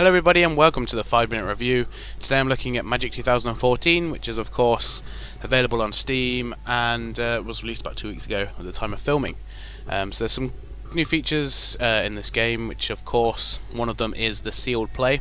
Hello everybody and welcome to the 5-minute review. Today I'm looking at Magic 2014, which is of course available on Steam and was released about 2 weeks ago at the time of filming. So there's some new features in this game, which of course one of them is the sealed play,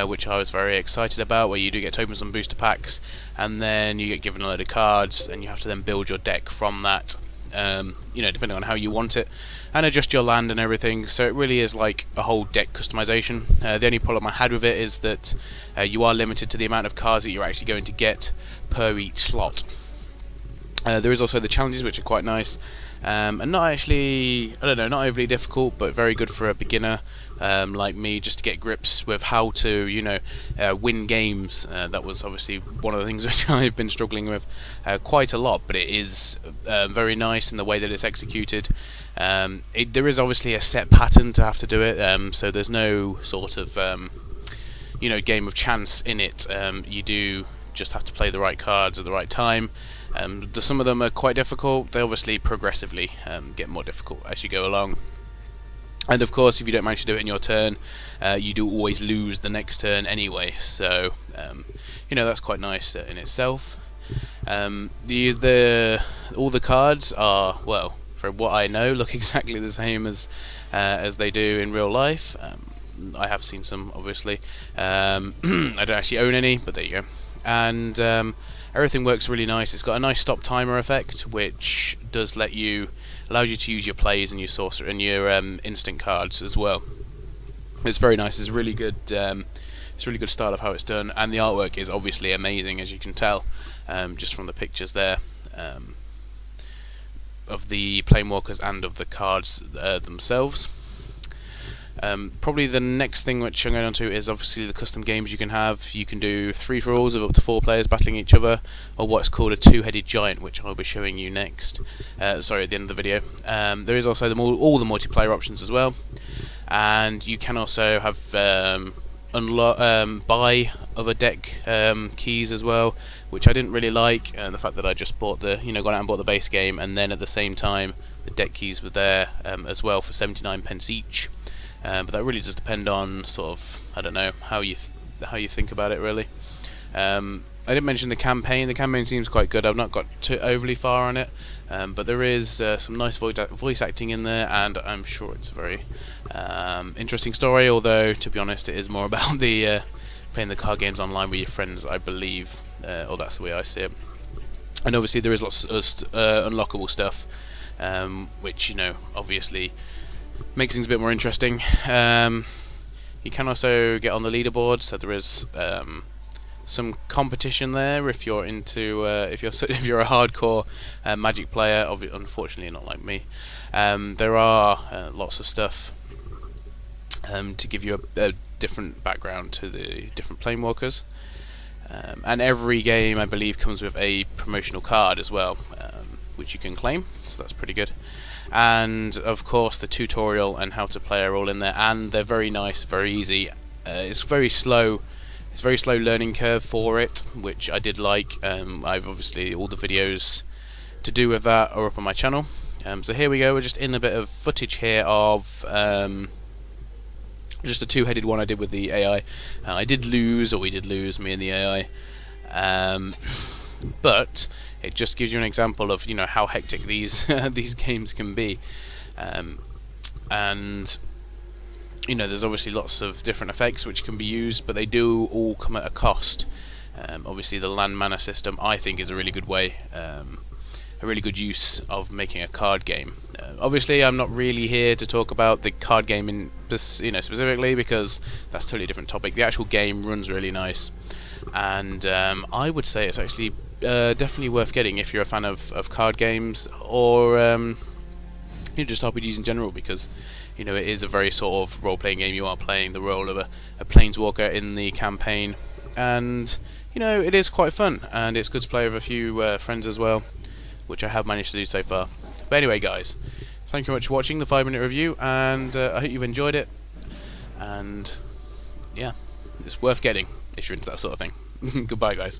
which I was very excited about, where you do get to open some booster packs and then you get given a load of cards and you have to then build your deck from that. Depending on how you want it, and adjust your land and everything. So it really is like a whole deck customization. The only problem I had with it is that you are limited to the amount of cards that you're actually going to get per each slot. There is also the challenges, which are quite nice, and not actually, not overly difficult, but very good for a beginner like me, just to get grips with how to, win games. That was obviously one of the things which I've been struggling with quite a lot, but it is very nice in the way that it's executed. There is obviously a set pattern to have to do it, so there's no sort of, game of chance in it. You do just have to play the right cards at the right time. Some of them are quite difficult. They obviously progressively get more difficult as you go along. And of course, if you don't manage to do it in your turn, you do always lose the next turn anyway. So, that's quite nice in itself. All the cards are, well, for what I know, look exactly the same as they do in real life. I have seen some, obviously. I don't actually own any, but there you go. And everything works really nice. It's got a nice stop timer effect, which does allows you to use your plays and your sorcerer and your instant cards as well. It's very nice. It's really good. It's a really good style of how it's done, and the artwork is obviously amazing, as you can tell, just from the pictures there, of the Planewalkers and of the cards themselves. Probably the next thing which I'm going on to is obviously the custom games you can have. You can do free-for-alls of up to 4 players battling each other, or what's called a two-headed giant, which I'll be showing you next. At the end of the video. There is also all the multiplayer options as well, and you can also have buy other deck keys as well, which I didn't really like. The fact that I just bought gone out and bought the base game, and then at the same time the deck keys were there as well for 79p each. But that really does depend on sort of, how you think about it, really. I didn't mention the campaign. The campaign seems quite good. I've not got too overly far on it, but there is some nice voice acting in there, and I'm sure it's a very interesting story. Although, to be honest, it is more about the playing the card games online with your friends, I believe, or that's the way I see it. And obviously, there is lots of unlockable stuff, which obviously makes things a bit more interesting. You can also get on the leaderboard, so there is some competition there if you're into if you're a hardcore Magic player. Unfortunately, not like me. There are lots of stuff to give you a different background to the different Planewalkers, and every game, I believe, comes with a promotional card as well, which you can claim. So that's pretty good. And of course the tutorial and how to play are all in there, and they're very nice, very easy. It's very slow learning curve for it, which I did like. I've obviously, all the videos to do with that are up on my channel. So here we go, we're just in a bit of footage here of just a two-headed one I did with the AI. We did lose, me and the AI. But it just gives you an example of how hectic these these games can be, and there's obviously lots of different effects which can be used, but they do all come at a cost. Obviously, the land mana system, I think, is a really good way, a really good use of making a card game. Obviously, I'm not really here to talk about the card game in specifically, because that's a totally different topic. The actual game runs really nice, and I would say it's actually definitely worth getting if you're a fan of card games, or just RPGs in general, because it is a very sort of role-playing game. You are playing the role of a Planeswalker in the campaign, and it is quite fun, and it's good to play with a few friends as well, which I have managed to do so far. But anyway, guys, thank you very much for watching the 5-minute review, and I hope you've enjoyed it, and yeah, it's worth getting if you're into that sort of thing. Goodbye, guys.